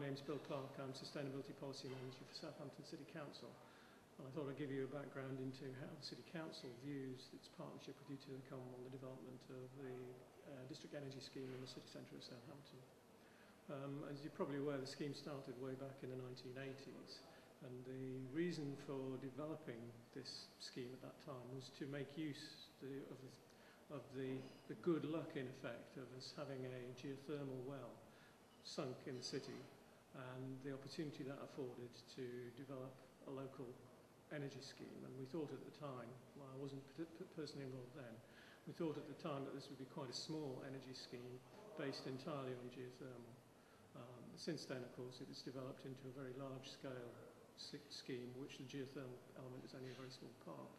name's Bill Clark. I'm Sustainability Policy Manager for Southampton City Council. And I thought I'd give you a background into how the City Council views its partnership with Utilicom on the development of the district energy scheme in the city centre of Southampton. As you're probably aware, the scheme started way back in the 1980s, and the reason for developing this scheme at that time was to make use of the good luck, in effect, of us having a geothermal well sunk in the city, and the opportunity that afforded to develop a local energy scheme. And we thought at the time, well, I wasn't personally involved then, we thought at the time that this would be quite a small energy scheme based entirely on geothermal. Since then, of course, it has developed into a very large-scale scheme, which the geothermal element is only a very small part.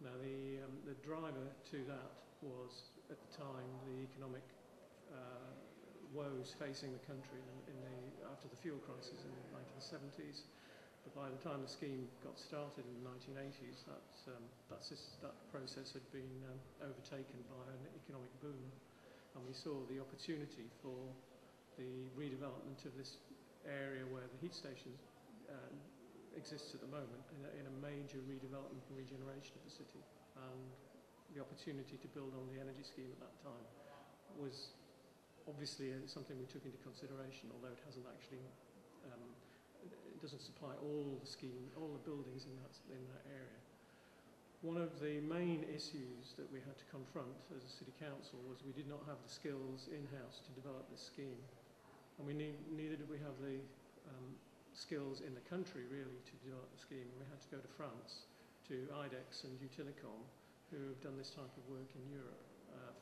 Now, the driver to that was, at the time, the economic woes facing the country after the fuel crisis in the 1970s. But by the time the scheme got started in the 1980s, that process had been overtaken by an economic boom, and we saw the opportunity for the redevelopment of this area where the heat stations exists at the moment in a major redevelopment and regeneration of the city. And the opportunity to build on the energy scheme at that time was obviously something we took into consideration, although it hasn't actually, it doesn't supply all the buildings in that area. One of the main issues that we had to confront as a city council was we did not have the skills in-house to develop this scheme, and neither did we have the skills in the country really to develop the scheme. We had to go to France, to IDEX and Utilicom, who have done this type of work in Europe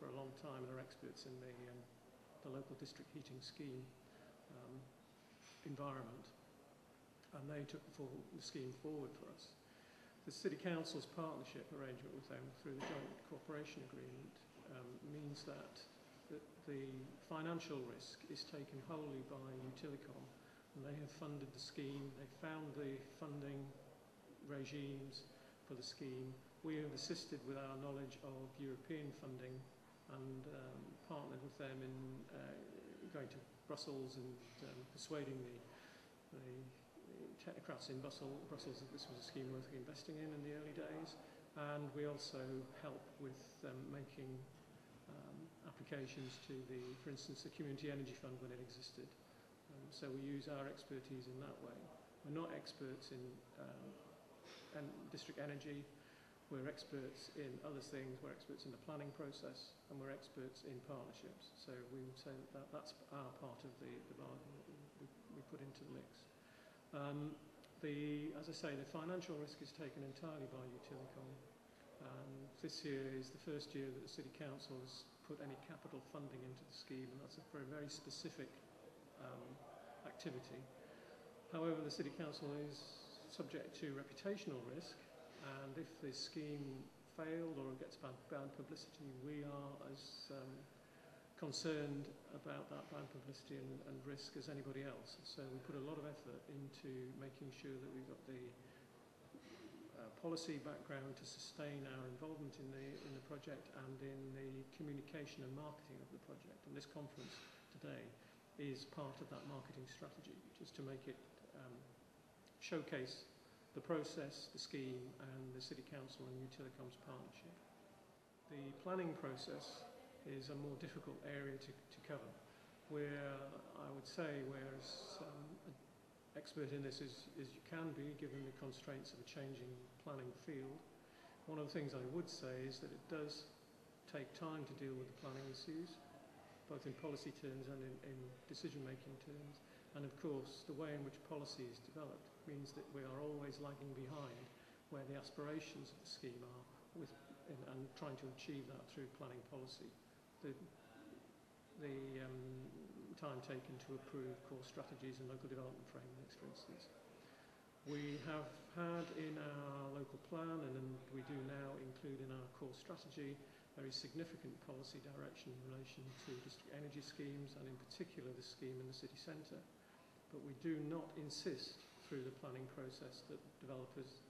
for a long time and are experts in the local district heating scheme environment, and they took the scheme forward for us. The City Council's partnership arrangement with them through the Joint Cooperation Agreement means that the financial risk is taken wholly by Utilicom, and they have funded the scheme. They found the funding regimes for the scheme. We have assisted with our knowledge of European funding and partnered with them in going to Brussels and persuading the technocrats in Brussels that this was a scheme worth investing in the early days. And we also help with making applications to for instance, the Community Energy Fund when it existed. So we use our expertise in that way. We're not experts in district energy. We're experts in other things. We're experts in the planning process, and we're experts in partnerships. So we would say that's our part of the bargain that we put into the mix. As I say, the financial risk is taken entirely by Utilicom. This year is the first year that the City Council has put any capital funding into the scheme, and that's for a very specific activity. However, the City Council is subject to reputational risk, and if the scheme failed or gets bad publicity, we are as concerned about that bad publicity and risk as anybody else. So we put a lot of effort into making sure that we've got the policy background to sustain our involvement in the project and in the communication and marketing of the project. And this conference today is part of that marketing strategy, just to make it showcase the process, the scheme, and the City Council and Utilicom's partnership. The planning process is a more difficult area to cover, where I would say we're as expert in this as you can be, given the constraints of a changing planning field. One of the things I would say is that it does take time to deal with the planning issues, both in policy terms and in decision-making terms. And of course, the way in which policy is developed means that we are always lagging behind where the aspirations of the scheme are, and trying to achieve that through planning policy. The time taken to approve core strategies and local development frameworks, for instance. We have had in our local plan, and we do now include in our core strategy, very significant policy direction in relation to district energy schemes, and in particular the scheme in the city centre. But we do not insist through the planning process that developers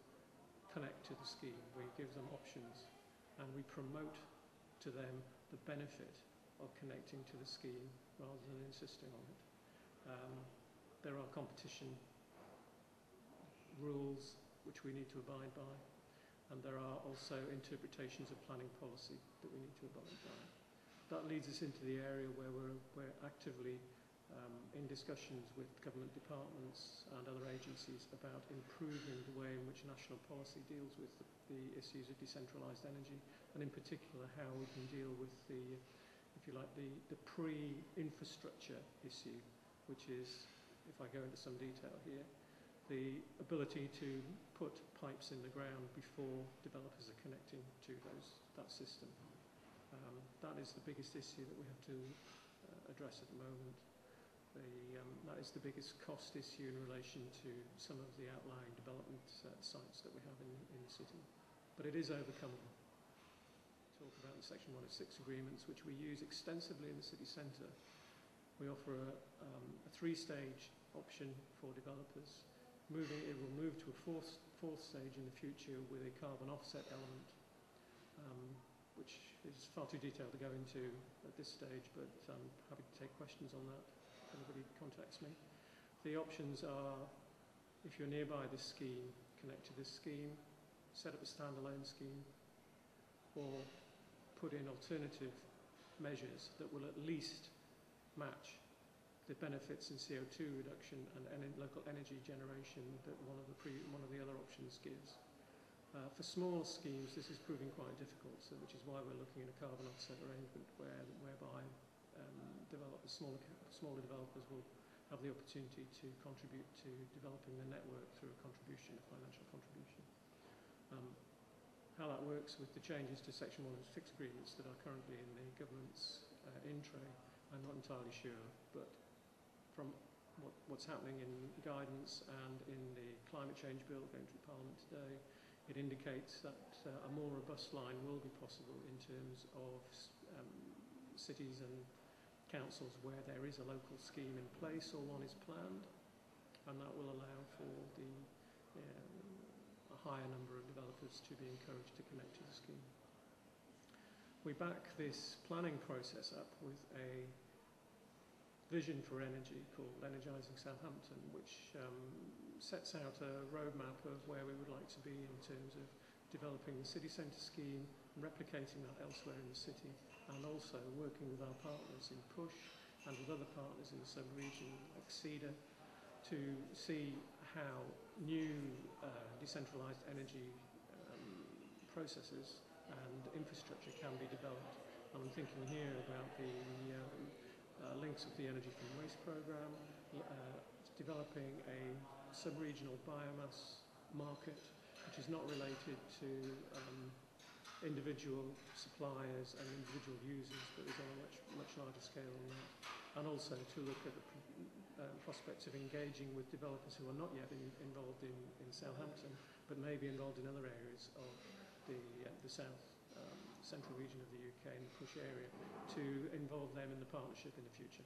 connect to the scheme. We give them options, and we promote to them the benefit of connecting to the scheme rather than insisting on it. there are competition rules which we need to abide by, and there are also interpretations of planning policy that we need to abide by. That leads us into the area where we're actively in discussions with government departments and other agencies about improving the way in which national policy deals with the issues of decentralised energy, and in particular how we can deal with the, if you like, the pre-infrastructure issue, which is, if I go into some detail here, the ability to put pipes in the ground before developers are connecting to that system. That is the biggest issue that we have to address at the moment. That is the biggest cost issue in relation to some of the outlying development sites that we have in the city. But it is overcomable. Talk about the Section 106 agreements, which we use extensively in the city centre. We offer a three-stage option for developers. It will move to a fourth stage in the future with a carbon offset element, which is far too detailed to go into at this stage, but I'm happy to take questions on that if anybody contacts me. The options are, if you're nearby this scheme, connect to this scheme, set up a standalone scheme, or put in alternative measures that will at least match the benefits in CO2 reduction and local energy generation that one of the other options gives. For small schemes, this is proving quite difficult, which is why we're looking at a carbon offset arrangement whereby smaller developers will have the opportunity to contribute to developing the network through a financial contribution. How that works with the changes to Section 106 agreements that are currently in the government's in-tray, I'm not entirely sure, but from what's happening in guidance and in the climate change bill going through Parliament today, it indicates that a more robust line will be possible in terms of cities and councils where there is a local scheme in place or one is planned, and that will allow for a higher number of developers to be encouraged to connect to the scheme. We back this planning process up with a vision for energy called Energising Southampton, which sets out a roadmap of where we would like to be in terms of developing the city centre scheme, replicating that elsewhere in the city, and also working with our partners in Push and with other partners in the sub-region like CEDA to see how new decentralised energy processes and infrastructure can be developed. And I'm thinking here about the links of the Energy from Waste programme, developing a sub-regional biomass market which is not related to individual suppliers and individual users, but is on a much larger scale than that. And also to look at the prospects of engaging with developers who are not yet involved in Southampton, but may be involved in other areas of the central region of the UK and the Push area, to involve them in the partnership in the future.